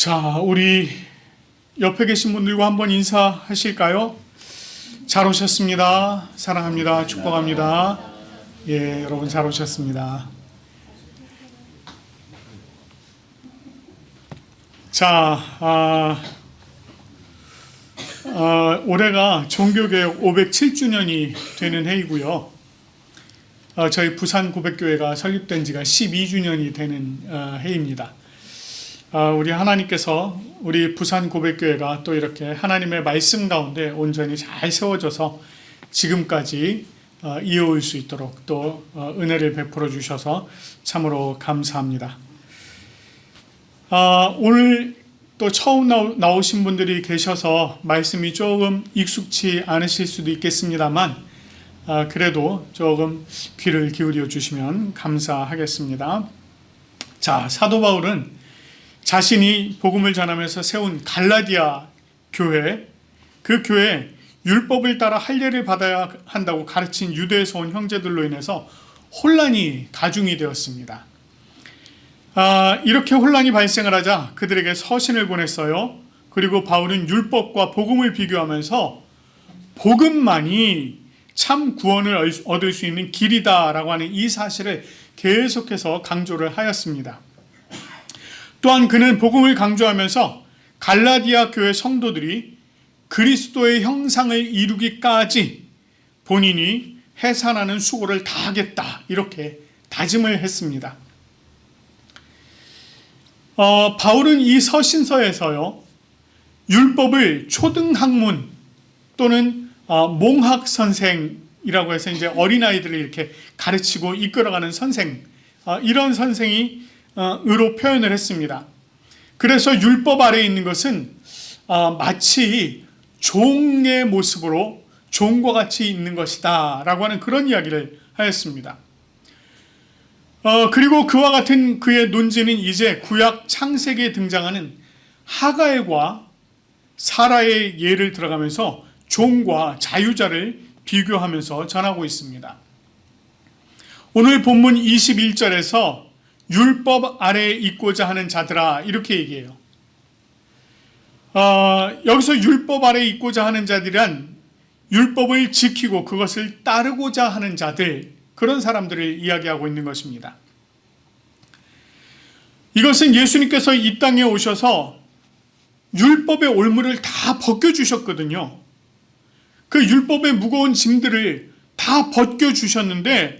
자, 우리 옆에 계신 분들과 한번 인사하실까요? 잘 오셨습니다. 사랑합니다. 축복합니다. 예, 여러분 잘 오셨습니다. 자, 올해가 종교개혁 507주년이 되는 해이고요. 저희 부산 고백교회가 설립된 지가 12주년이 되는 해입니다. 우리 하나님께서 우리 부산 고백교회가 또 이렇게 하나님의 말씀 가운데 온전히 잘 세워져서 지금까지 이어올 수 있도록 또 은혜를 베풀어 주셔서 참으로 감사합니다. 오늘 또 처음 나오신 분들이 계셔서 말씀이 조금 익숙치 않으실 수도 있겠습니다만 그래도 조금 귀를 기울여 주시면 감사하겠습니다. 자, 사도 바울은 자신이 복음을 전하면서 세운 갈라디아 교회, 그 교회 율법을 따라 할례를 받아야 한다고 가르친 유대에서 온 형제들로 인해서 혼란이 가중이 되었습니다. 이렇게 혼란이 발생을 하자 그들에게 서신을 보냈어요. 그리고 바울은 율법과 복음을 비교하면서 복음만이 참 구원을 얻을 수 있는 길이다라고 하는 이 사실을 계속해서 강조를 하였습니다. 또한 그는 복음을 강조하면서 갈라디아 교회 성도들이 그리스도의 형상을 이루기까지 본인이 해산하는 수고를 다하겠다 이렇게 다짐을 했습니다. 바울은 이 서신서에서요, 율법을 초등학문 또는 몽학 선생이라고 해서 이제 어린아이들을 이렇게 가르치고 이끌어가는 선생, 이런 선생이 으로 표현을 했습니다. 그래서 율법 아래에 있는 것은 마치 종의 모습으로 종과 같이 있는 것이다 라고 하는 그런 이야기를 하였습니다. 그리고 그와 같은 그의 논지는 이제 구약 창세기에 등장하는 하갈과 사라의 예를 들어가면서 종과 자유자를 비교하면서 전하고 있습니다. 오늘 본문 21절에서 율법 아래에 있고자 하는 자들아 이렇게 얘기해요. 여기서 율법 아래에 있고자 하는 자들이란 율법을 지키고 그것을 따르고자 하는 자들, 그런 사람들을 이야기하고 있는 것입니다. 이것은 예수님께서 이 땅에 오셔서 율법의 올무를 다 벗겨주셨거든요. 그 율법의 무거운 짐들을 다 벗겨주셨는데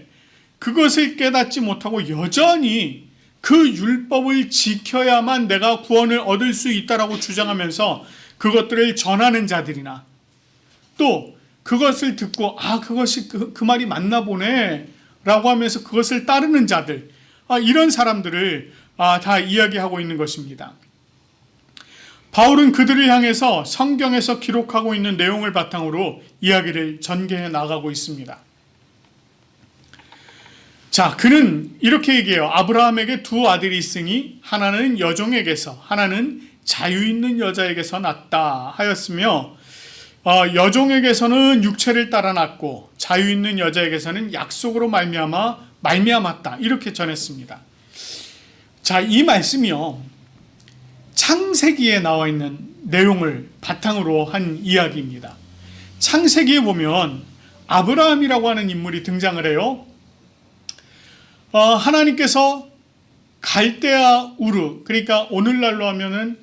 그것을 깨닫지 못하고 여전히 그 율법을 지켜야만 내가 구원을 얻을 수 있다라고 주장하면서 그것들을 전하는 자들이나 또 그것을 듣고 그것이 그 말이 맞나 보네 라고 하면서 그것을 따르는 자들, 이런 사람들을 다 이야기하고 있는 것입니다. 바울은 그들을 향해서 성경에서 기록하고 있는 내용을 바탕으로 이야기를 전개해 나가고 있습니다. 자, 그는 이렇게 얘기해요. 아브라함에게 두 아들이 있으니 하나는 여종에게서 하나는 자유 있는 여자에게서 났다 하였으며 여종에게서는 육체를 따라 났고 자유 있는 여자에게서는 약속으로 말미암았다 이렇게 전했습니다. 자, 이 말씀이요, 창세기에 나와 있는 내용을 바탕으로 한 이야기입니다. 창세기에 보면 아브라함이라고 하는 인물이 등장을 해요. 하나님께서 갈대아 우르, 그러니까 오늘날로 하면은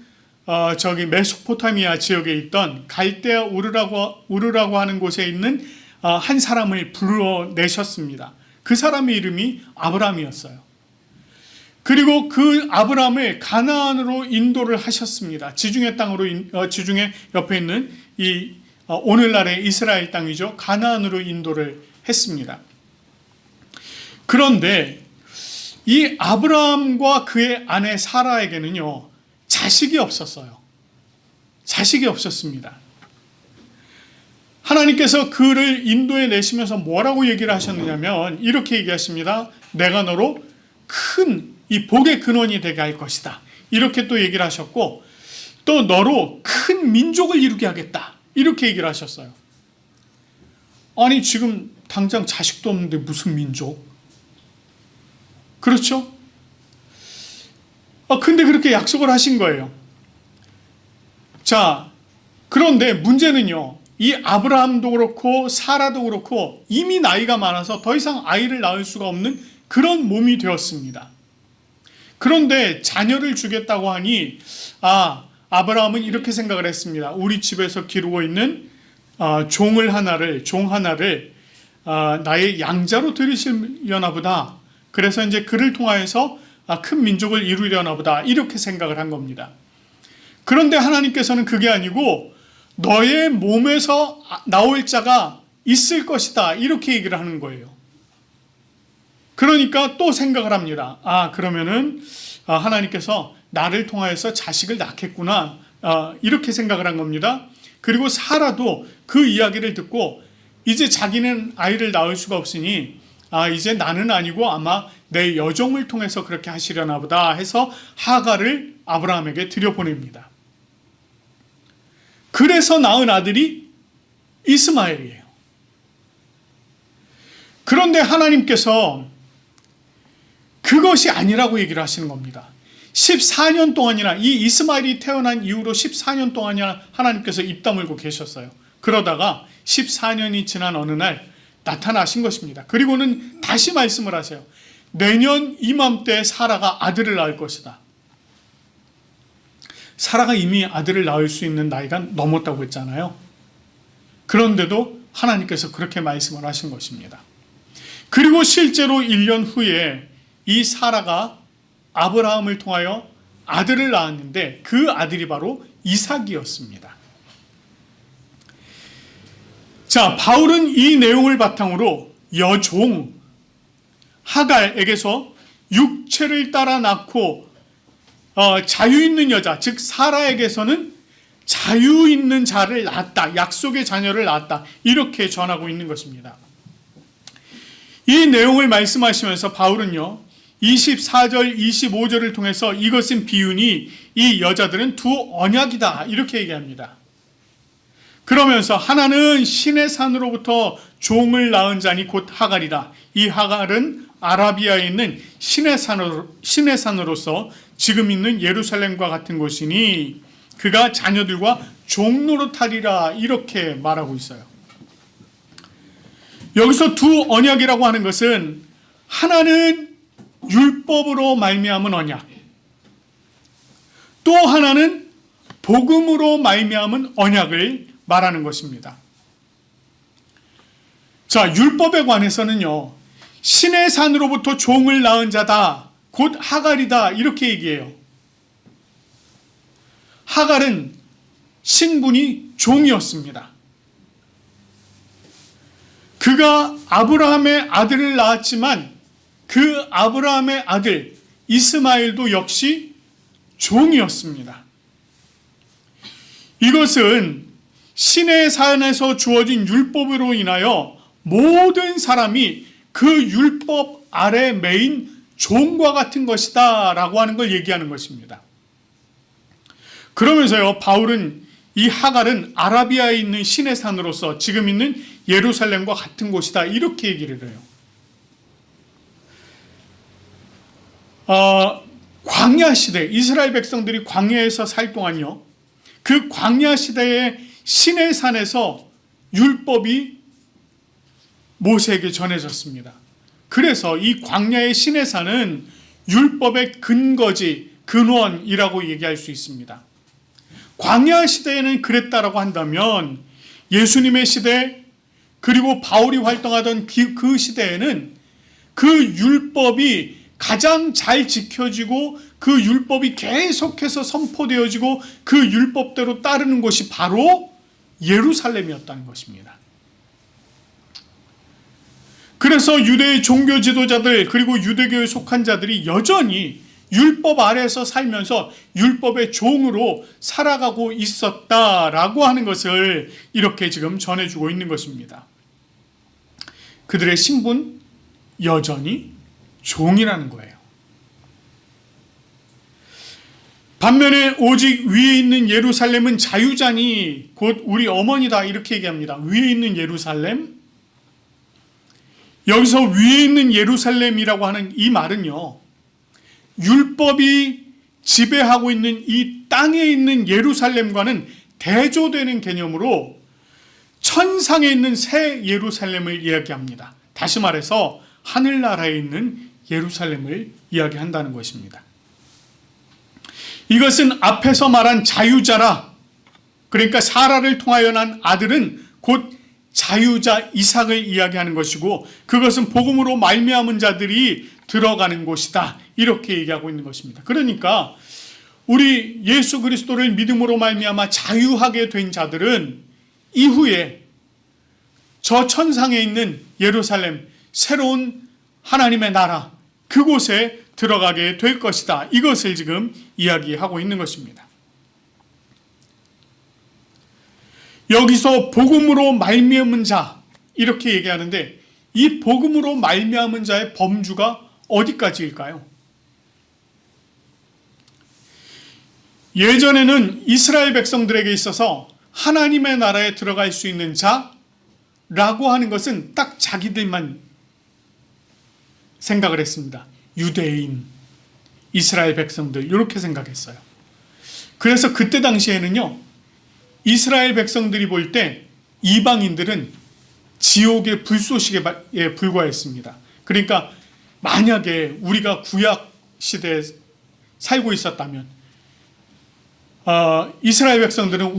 저기 메소포타미아 지역에 있던 갈대아 우르라고 하는 곳에 있는 한 사람을 불러내셨습니다. 그 사람의 이름이 아브라함이었어요. 그리고 그 아브라함을 가나안으로 인도를 하셨습니다. 지중해 땅으로, 지중해 옆에 있는 이 오늘날의 이스라엘 땅이죠. 가나안으로 인도를 했습니다. 그런데 이 아브라함과 그의 아내 사라에게는요, 자식이 없었어요. 자식이 없었습니다. 하나님께서 그를 인도에 내시면서 뭐라고 얘기를 하셨느냐면 이렇게 얘기하십니다. 내가 너로 큰 이 복의 근원이 되게 할 것이다. 이렇게 또 얘기를 하셨고 또 너로 큰 민족을 이루게 하겠다. 이렇게 얘기를 하셨어요. 아니 지금 당장 자식도 없는데 무슨 민족? 그렇죠? 근데 그렇게 약속을 하신 거예요. 자, 그런데 문제는요, 이 아브라함도 그렇고 사라도 그렇고 이미 나이가 많아서 더 이상 아이를 낳을 수가 없는 그런 몸이 되었습니다. 그런데 자녀를 주겠다고 하니 아브라함은 이렇게 생각을 했습니다. 우리 집에서 기르고 있는 종 하나를 나의 양자로 들이시려나 보다. 그래서 이제 그를 통하여서 큰 민족을 이루려나 보다. 이렇게 생각을 한 겁니다. 그런데 하나님께서는 그게 아니고 너의 몸에서 나올 자가 있을 것이다. 이렇게 얘기를 하는 거예요. 그러니까 또 생각을 합니다. 그러면은 하나님께서 나를 통하여서 자식을 낳겠구나. 이렇게 생각을 한 겁니다. 그리고 사라도 그 이야기를 듣고 이제 자기는 아이를 낳을 수가 없으니 이제 나는 아니고 아마 내 여종을 통해서 그렇게 하시려나 보다 해서 하갈을 아브라함에게 들여보냅니다. 그래서 낳은 아들이 이스마엘이에요. 그런데 하나님께서 그것이 아니라고 얘기를 하시는 겁니다. 14년 동안이나 이 이스마엘이 태어난 이후로 14년 동안이나 하나님께서 입 다물고 계셨어요. 그러다가 14년이 지난 어느 날 나타나신 것입니다. 그리고는 다시 말씀을 하세요. 내년 이맘때 사라가 아들을 낳을 것이다. 사라가 이미 아들을 낳을 수 있는 나이가 넘었다고 했잖아요. 그런데도 하나님께서 그렇게 말씀을 하신 것입니다. 그리고 실제로 1년 후에 이 사라가 아브라함을 통하여 아들을 낳았는데 그 아들이 바로 이삭이었습니다. 자, 바울은 이 내용을 바탕으로 여종 하갈에게서 육체를 따라 낳고 자유 있는 여자, 즉 사라에게서는 자유 있는 자를 낳았다, 약속의 자녀를 낳았다, 이렇게 전하고 있는 것입니다. 이 내용을 말씀하시면서 바울은요 24절 25절을 통해서 이것은 비유니 이 여자들은 두 언약이다 이렇게 얘기합니다. 그러면서 하나는 신의 산으로부터 종을 낳은 자니 곧 하갈이다. 이 하갈은 아라비아에 있는 신의 산으로서 지금 있는 예루살렘과 같은 곳이니 그가 자녀들과 종노릇하리라 이렇게 말하고 있어요. 여기서 두 언약이라고 하는 것은 하나는 율법으로 말미암은 언약, 또 하나는 복음으로 말미암은 언약을 말하는 것입니다. 자, 율법에 관해서는요 신의 산으로부터 종을 낳은 자다, 곧 하갈이다 이렇게 얘기해요. 하갈은 신분이 종이었습니다. 그가 아브라함의 아들을 낳았지만 그 아브라함의 아들 이스마엘도 역시 종이었습니다. 이것은 신의 산에서 주어진 율법으로 인하여 모든 사람이 그 율법 아래 매인 종과 같은 것이다 라고 하는 걸 얘기하는 것입니다. 그러면서요 바울은 이 하갈은 아라비아에 있는 신의 산으로서 지금 있는 예루살렘과 같은 곳이다 이렇게 얘기를 해요. 광야 시대, 이스라엘 백성들이 광야에서 살 동안요 그 광야 시대의 신의 산에서 율법이 모세에게 전해졌습니다. 그래서 이 광야의 신의 산은 율법의 근거지, 근원이라고 얘기할 수 있습니다. 광야 시대에는 그랬다라고 한다면 예수님의 시대 그리고 바울이 활동하던 그 시대에는 그 율법이 가장 잘 지켜지고 그 율법이 계속해서 선포되어지고 그 율법대로 따르는 곳이 바로 예루살렘이었다는 것입니다. 그래서 유대의 종교 지도자들 그리고 유대교에 속한 자들이 여전히 율법 아래에서 살면서 율법의 종으로 살아가고 있었다라고 하는 것을 이렇게 지금 전해주고 있는 것입니다. 그들의 신분 여전히 종이라는 거예요. 반면에 오직 위에 있는 예루살렘은 자유자니 곧 우리 어머니다 이렇게 얘기합니다. 위에 있는 예루살렘, 여기서 위에 있는 예루살렘이라고 하는 이 말은요 율법이 지배하고 있는 이 땅에 있는 예루살렘과는 대조되는 개념으로 천상에 있는 새 예루살렘을 이야기합니다. 다시 말해서 하늘나라에 있는 예루살렘을 이야기한다는 것입니다. 이것은 앞에서 말한 자유자라, 그러니까 사라를 통하여 난 아들은 곧 자유자 이삭을 이야기하는 것이고, 그것은 복음으로 말미암은 자들이 들어가는 곳이다, 이렇게 얘기하고 있는 것입니다. 그러니까 우리 예수 그리스도를 믿음으로 말미암아 자유하게 된 자들은 이후에 저 천상에 있는 예루살렘, 새로운 하나님의 나라, 그곳에 들어가게 될 것이다, 이것을 지금 이야기하고 있는 것입니다. 여기서 복음으로 말미암은 자, 이렇게 얘기하는데, 이 복음으로 말미암은 자의 범주가 어디까지일까요? 예전에는 이스라엘 백성들에게 있어서 하나님의 나라에 들어갈 수 있는 자라고 하는 것은 딱 자기들만 생각을 했습니다. 유대인, 이스라엘 백성들, 이렇게 생각했어요. 그래서 그때 당시에는요, 이스라엘 백성들이 볼 때 이방인들은 지옥의 불쏘시개에 불과했습니다. 그러니까 만약에 우리가 구약 시대에 살고 있었다면 이스라엘 백성들은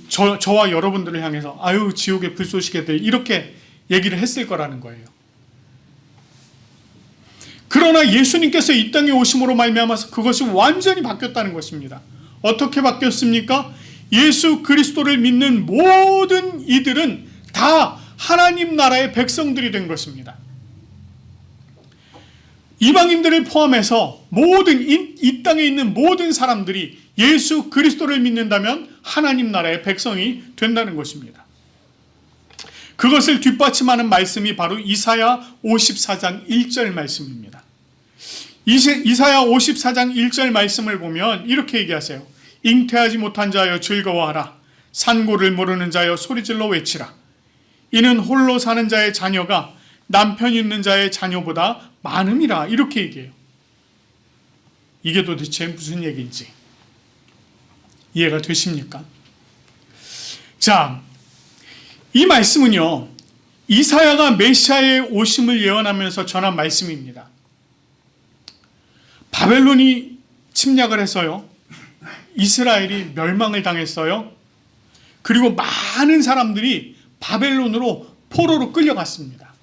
저와 여러분들을 향해서 아유 지옥의 불쏘시개들, 이렇게 얘기를 했을 거라는 거예요. 그러나 예수님께서 이 땅에 오심으로 말미암아서 그것이 완전히 바뀌었다는 것입니다. 어떻게 바뀌었습니까? 예수 그리스도를 믿는 모든 이들은 다 하나님 나라의 백성들이 된 것입니다. 이방인들을 포함해서 이 땅에 있는 모든 사람들이 예수 그리스도를 믿는다면 하나님 나라의 백성이 된다는 것입니다. 그것을 뒷받침하는 말씀이 바로 이사야 54장 1절 말씀입니다. 이사야 54장 1절 말씀을 보면 이렇게 얘기하세요. 잉태하지 못한 자여 즐거워하라. 산고를 모르는 자여 소리질러 외치라. 이는 홀로 사는 자의 자녀가 남편 있는 자의 자녀보다 많음이라. 이렇게 얘기해요. 이게 도대체 무슨 얘기인지 이해가 되십니까? 자, 이 말씀은요, 이사야가 메시아의 오심을 예언하면서 전한 말씀입니다. 바벨론이 침략을 해서요, 이스라엘이 멸망을 당했어요. 그리고 많은 사람들이 바벨론으로 포로로 끌려갔습니다.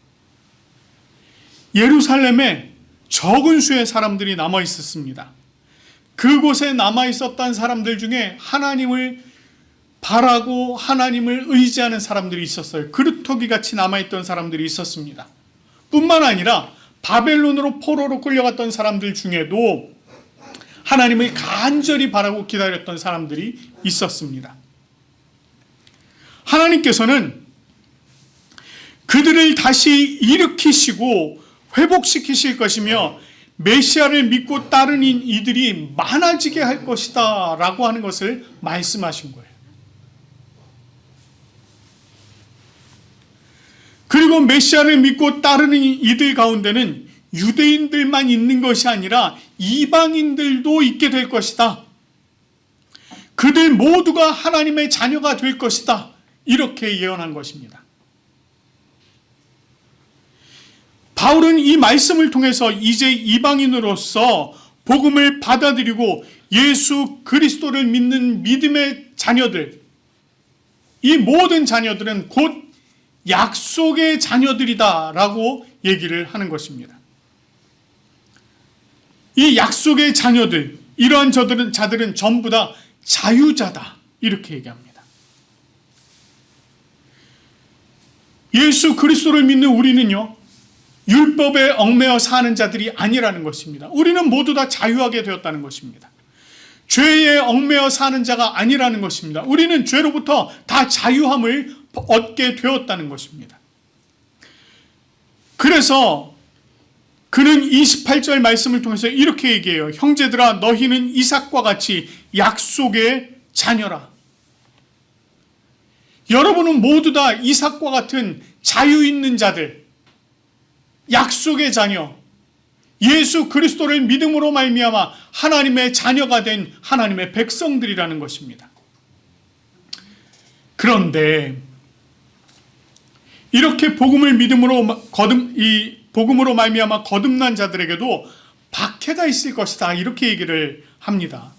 예루살렘에 적은 수의 사람들이 남아 있었습니다. 그곳에 남아 있었던 사람들 중에 하나님을 바라고 하나님을 의지하는 사람들이 있었어요. 그루터기 같이 남아있던 사람들이 있었습니다. 뿐만 아니라 바벨론으로 포로로 끌려갔던 사람들 중에도 하나님을 간절히 바라고 기다렸던 사람들이 있었습니다. 하나님께서는 그들을 다시 일으키시고 회복시키실 것이며 메시아를 믿고 따르는 이들이 많아지게 할 것이다 라고 하는 것을 말씀하신 거예요. 그리고 메시아를 믿고 따르는 이들 가운데는 유대인들만 있는 것이 아니라 이방인들도 있게 될 것이다. 그들 모두가 하나님의 자녀가 될 것이다. 이렇게 예언한 것입니다. 바울은 이 말씀을 통해서 이제 이방인으로서 복음을 받아들이고 예수 그리스도를 믿는 믿음의 자녀들, 이 모든 자녀들은 곧 약속의 자녀들이다 라고 얘기를 하는 것입니다. 이 약속의 자녀들, 이러한 자들은 전부 다 자유자다, 이렇게 얘기합니다. 예수 그리스도를 믿는 우리는요, 율법에 얽매여 사는 자들이 아니라는 것입니다. 우리는 모두 다 자유하게 되었다는 것입니다. 죄에 얽매여 사는 자가 아니라는 것입니다. 우리는 죄로부터 다 자유함을 얻게 되었다는 것입니다. 그래서 그는 28절 말씀을 통해서 이렇게 얘기해요. 형제들아, 너희는 이삭과 같이 약속의 자녀라. 여러분은 모두 다 이삭과 같은 자유 있는 자들, 약속의 자녀, 예수 그리스도를 믿음으로 말미암아 하나님의 자녀가 된 하나님의 백성들이라는 것입니다. 그런데 이렇게 복음을 믿음으로 복음으로 말미암아 거듭난 자들에게도 박해가 있을 것이다, 이렇게 얘기를 합니다.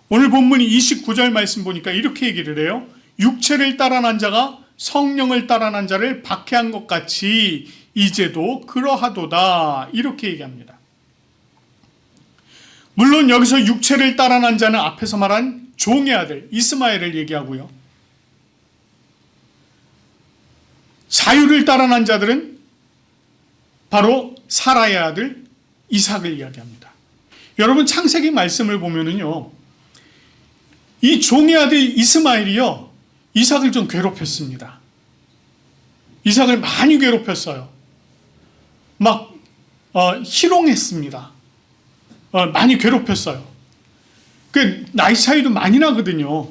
오늘 본문 29절 말씀 보니까 이렇게 얘기를 해요. 육체를 따라난 자가 성령을 따라난 자를 박해한 것 같이 이제도 그러하도다, 이렇게 얘기합니다. 물론 여기서 육체를 따라난 자는 앞에서 말한 종의 아들 이스마엘을 얘기하고요. 자유를 따라난 자들은 바로 사라의 아들 이삭을 이야기합니다. 여러분, 창세기 말씀을 보면은요, 이 종의 아들 이스마엘이요, 이삭을 좀 괴롭혔습니다. 이삭을 많이 괴롭혔어요. 막 희롱했습니다. 많이 괴롭혔어요. 그 나이 차이도 많이 나거든요.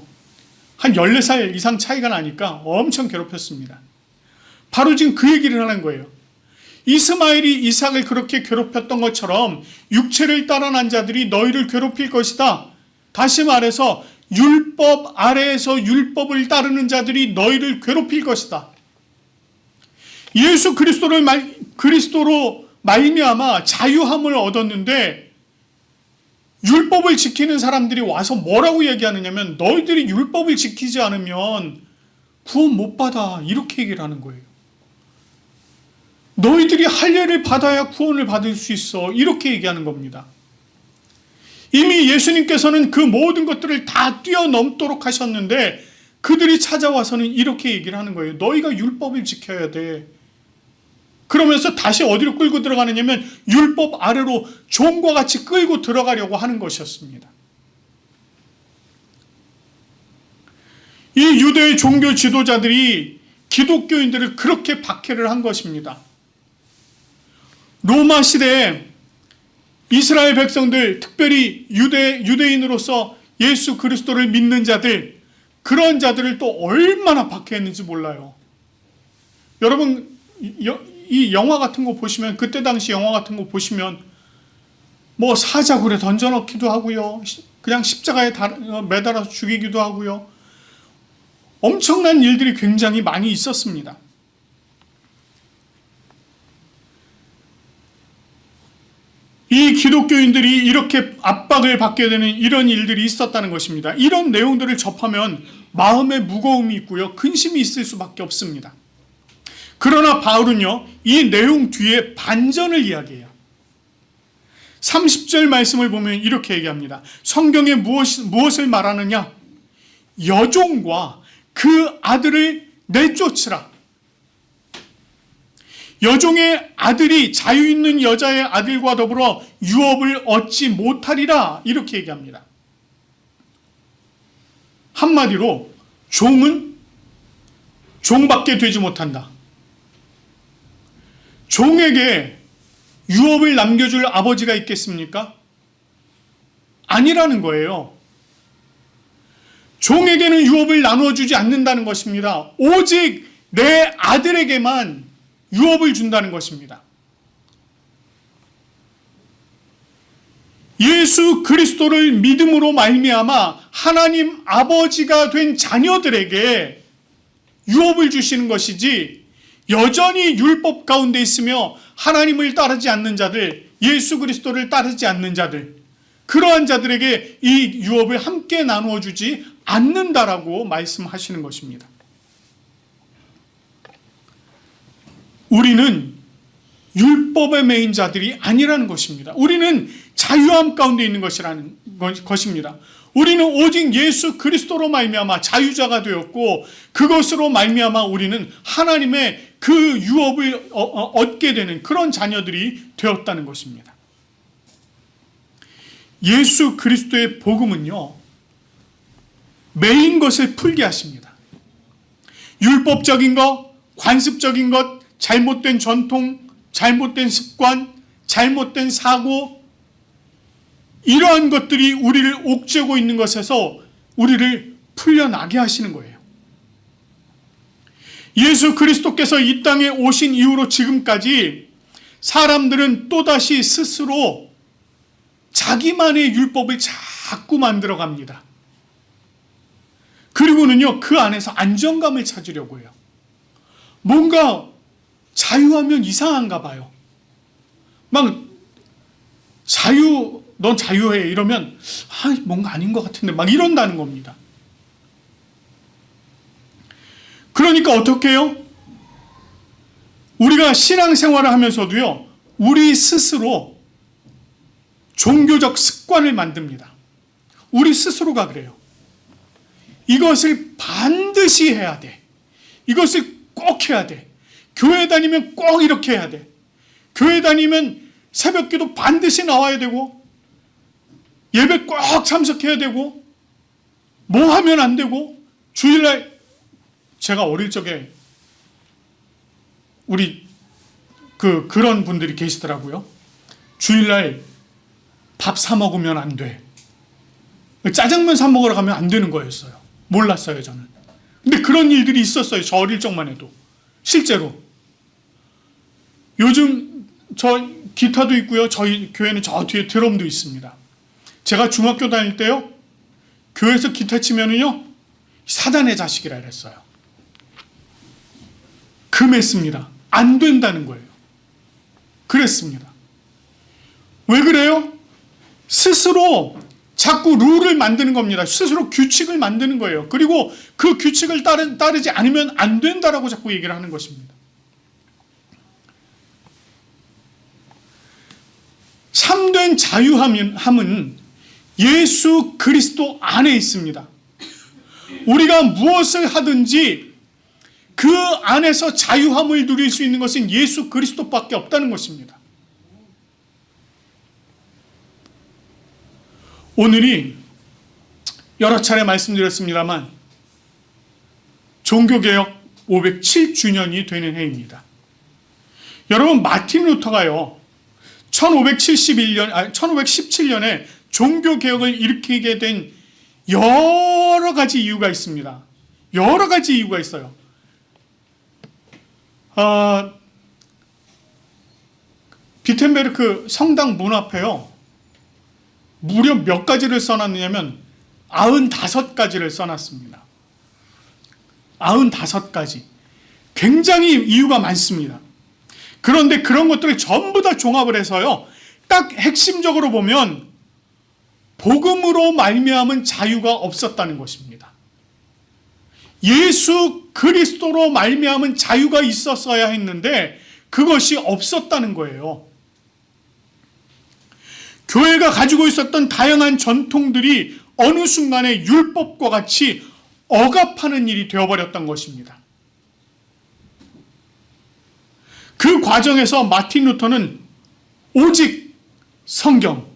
한 14살 이상 차이가 나니까 엄청 괴롭혔습니다. 바로 지금 그 얘기를 하는 거예요. 이스마엘이 이삭을 그렇게 괴롭혔던 것처럼 육체를 따라난 자들이 너희를 괴롭힐 것이다. 다시 말해서 율법 아래에서 율법을 따르는 자들이 너희를 괴롭힐 것이다. 예수 그리스도로 말미암아 자유함을 얻었는데 율법을 지키는 사람들이 와서 뭐라고 얘기하느냐면 너희들이 율법을 지키지 않으면 구원 못 받아, 이렇게 얘기를 하는 거예요. 너희들이 할례를 받아야 구원을 받을 수 있어, 이렇게 얘기하는 겁니다. 이미 예수님께서는 그 모든 것들을 다 뛰어넘도록 하셨는데 그들이 찾아와서는 이렇게 얘기를 하는 거예요. 너희가 율법을 지켜야 돼. 그러면서 다시 어디로 끌고 들어가느냐면 율법 아래로 종과 같이 끌고 들어가려고 하는 것이었습니다. 이 유대의 종교 지도자들이 기독교인들을 그렇게 박해를 한 것입니다. 로마 시대에 이스라엘 백성들, 특별히 유대인으로서 예수 그리스도를 믿는 자들, 그런 자들을 또 얼마나 박해했는지 몰라요. 여러분, 이 영화 같은 거 보시면, 그때 당시 영화 같은 거 보시면 뭐 사자굴에 던져넣기도 하고요, 그냥 십자가에 매달아서 죽이기도 하고요, 엄청난 일들이 굉장히 많이 있었습니다. 이 기독교인들이 이렇게 압박을 받게 되는 이런 일들이 있었다는 것입니다. 이런 내용들을 접하면 마음에 무거움이 있고요, 근심이 있을 수밖에 없습니다. 그러나 바울은요, 이 내용 뒤에 반전을 이야기해요. 30절 말씀을 보면 이렇게 얘기합니다. 성경에 무엇을 말하느냐? 여종과 그 아들을 내쫓으라. 여종의 아들이 자유 있는 여자의 아들과 더불어 유업을 얻지 못하리라, 이렇게 얘기합니다. 한마디로 종은 종밖에 되지 못한다. 종에게 유업을 남겨줄 아버지가 있겠습니까? 아니라는 거예요. 종에게는 유업을 나눠주지 않는다는 것입니다. 오직 내 아들에게만 유업을 준다는 것입니다. 예수 그리스도를 믿음으로 말미암아 하나님 아버지가 된 자녀들에게 유업을 주시는 것이지, 여전히 율법 가운데 있으며 하나님을 따르지 않는 자들, 예수 그리스도를 따르지 않는 자들, 그러한 자들에게 이 유업을 함께 나누어 주지 않는다라고 말씀하시는 것입니다. 우리는 율법에 매인 자들이 아니라는 것입니다. 우리는 자유함 가운데 있는 것입니다. 우리는 오직 예수 그리스도로 말미암아 자유자가 되었고, 그것으로 말미암아 우리는 하나님의 그 유업을 얻게 되는 그런 자녀들이 되었다는 것입니다. 예수 그리스도의 복음은요, 매인 것을 풀게 하십니다. 율법적인 것, 관습적인 것, 잘못된 전통, 잘못된 습관, 잘못된 사고, 이러한 것들이 우리를 옥죄고 있는 것에서 우리를 풀려나게 하시는 거예요. 예수 그리스도께서 이 땅에 오신 이후로 지금까지 사람들은 또다시 스스로 자기만의 율법을 자꾸 만들어 갑니다. 그리고는요, 그 안에서 안정감을 찾으려고 해요. 뭔가 자유하면 이상한가 봐요. 막 넌 자유해 이러면 뭔가 아닌 것 같은데 막 이런다는 겁니다. 그러니까 어떻게 해요? 우리가 신앙생활을 하면서도요, 우리 스스로 종교적 습관을 만듭니다. 우리 스스로가 그래요. 이것을 반드시 해야 돼. 이것을 꼭 해야 돼. 교회 다니면 꼭 이렇게 해야 돼. 교회 다니면 새벽기도 반드시 나와야 되고, 예배 꼭 참석해야 되고, 뭐 하면 안 되고, 주일날, 제가 어릴 적에 우리 그런 분들이 계시더라고요. 주일날 밥 사 먹으면 안 돼. 짜장면 사 먹으러 가면 안 되는 거였어요. 몰랐어요, 저는. 근데 그런 일들이 있었어요. 저 어릴 적만 해도. 실제로. 요즘 저 기타도 있고요. 저희 교회는 저 뒤에 드럼도 있습니다. 제가 중학교 다닐 때요, 교회에서 기타 치면은요, 사단의 자식이라 그랬어요. 금했습니다. 안 된다는 거예요. 그랬습니다. 왜 그래요? 스스로 자꾸 룰을 만드는 겁니다. 스스로 규칙을 만드는 거예요. 그리고 그 규칙을 따르지 않으면 안 된다라고 자꾸 얘기를 하는 것입니다. 참된 자유함은 예수 그리스도 안에 있습니다. 우리가 무엇을 하든지 그 안에서 자유함을 누릴 수 있는 것은 예수 그리스도밖에 없다는 것입니다. 오늘이 여러 차례 말씀드렸습니다만 종교개혁 507주년이 되는 해입니다. 여러분, 마틴 루터가요, 1517년에 종교개혁을 일으키게 된 여러 가지 이유가 있습니다. 여러 가지 이유가 있어요. 비텐베르크 성당 문 앞에요, 무려 몇 가지를 써놨느냐면 95가지를 써놨습니다. 95가지. 굉장히 이유가 많습니다. 그런데 그런 것들을 전부 다 종합을 해서요, 딱 핵심적으로 보면 복음으로 말미암은 자유가 없었다는 것입니다. 예수 그리스도로 말미암은 자유가 있었어야 했는데 그것이 없었다는 거예요. 교회가 가지고 있었던 다양한 전통들이 어느 순간에 율법과 같이 억압하는 일이 되어버렸던 것입니다. 그 과정에서 마틴 루터는 오직 성경,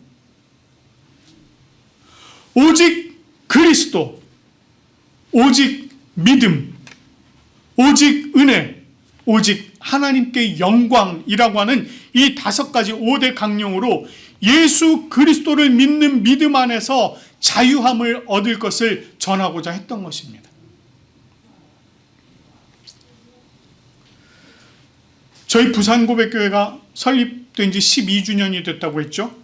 오직 그리스도, 오직 믿음, 오직 은혜, 오직 하나님께 영광이라고 하는 이 5가지 5대 강령으로 예수 그리스도를 믿는 믿음 안에서 자유함을 얻을 것을 전하고자 했던 것입니다. 저희 부산고백교회가 설립된 지 12주년이 됐다고 했죠.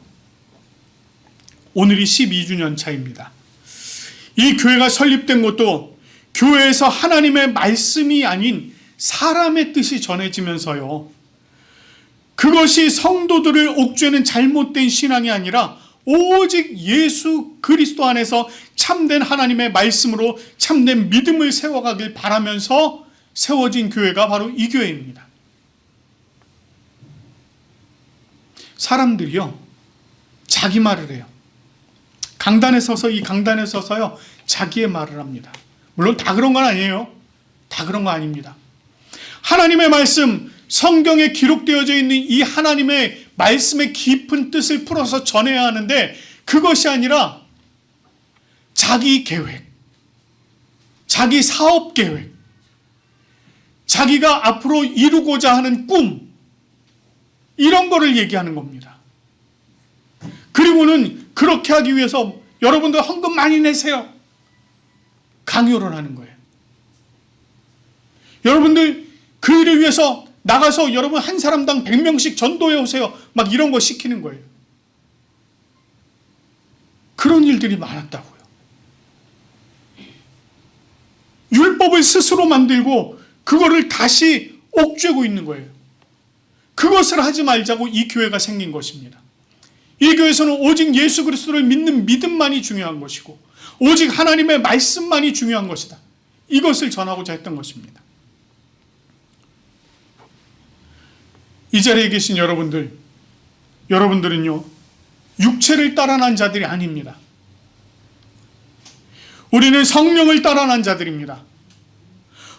오늘이 12주년 차입니다. 이 교회가 설립된 것도 교회에서 하나님의 말씀이 아닌 사람의 뜻이 전해지면서요, 그것이 성도들을 옥죄는 잘못된 신앙이 아니라 오직 예수 그리스도 안에서 참된 하나님의 말씀으로 참된 믿음을 세워가길 바라면서 세워진 교회가 바로 이 교회입니다. 사람들이요, 자기 말을 해요. 강단에 서서요, 자기의 말을 합니다. 물론 다 그런 건 아니에요. 다 그런 거 아닙니다. 하나님의 말씀, 성경에 기록되어져 있는 이 하나님의 말씀의 깊은 뜻을 풀어서 전해야 하는데, 그것이 아니라 자기 계획, 자기 사업 계획, 자기가 앞으로 이루고자 하는 꿈, 이런 거를 얘기하는 겁니다. 그리고는 그렇게 하기 위해서 여러분들 헌금 많이 내세요, 강요를 하는 거예요. 여러분들 그 일을 위해서 나가서 여러분 한 사람당 100명씩 전도해 오세요, 막 이런 거 시키는 거예요. 그런 일들이 많았다고요. 율법을 스스로 만들고 그거를 다시 옥죄고 있는 거예요. 그것을 하지 말자고 이 교회가 생긴 것입니다. 이 교회에서는 오직 예수 그리스도를 믿는 믿음만이 중요한 것이고 오직 하나님의 말씀만이 중요한 것이다. 이것을 전하고자 했던 것입니다. 이 자리에 계신 여러분들은요, 육체를 따라난 자들이 아닙니다. 우리는 성령을 따라난 자들입니다.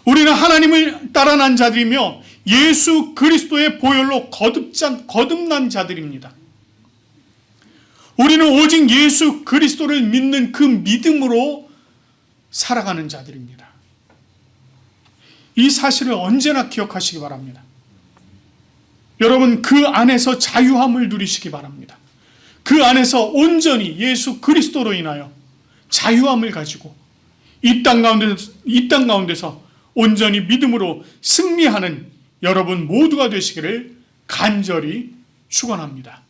우리는 하나님을 따라난 자들이며 예수 그리스도의 보혈로 거듭난 자들입니다. 우리는 오직 예수 그리스도를 믿는 그 믿음으로 살아가는 자들입니다. 이 사실을 언제나 기억하시기 바랍니다. 여러분, 그 안에서 자유함을 누리시기 바랍니다. 그 안에서 온전히 예수 그리스도로 인하여 자유함을 가지고 이 땅 가운데서 온전히 믿음으로 승리하는 여러분 모두가 되시기를 간절히 축원합니다.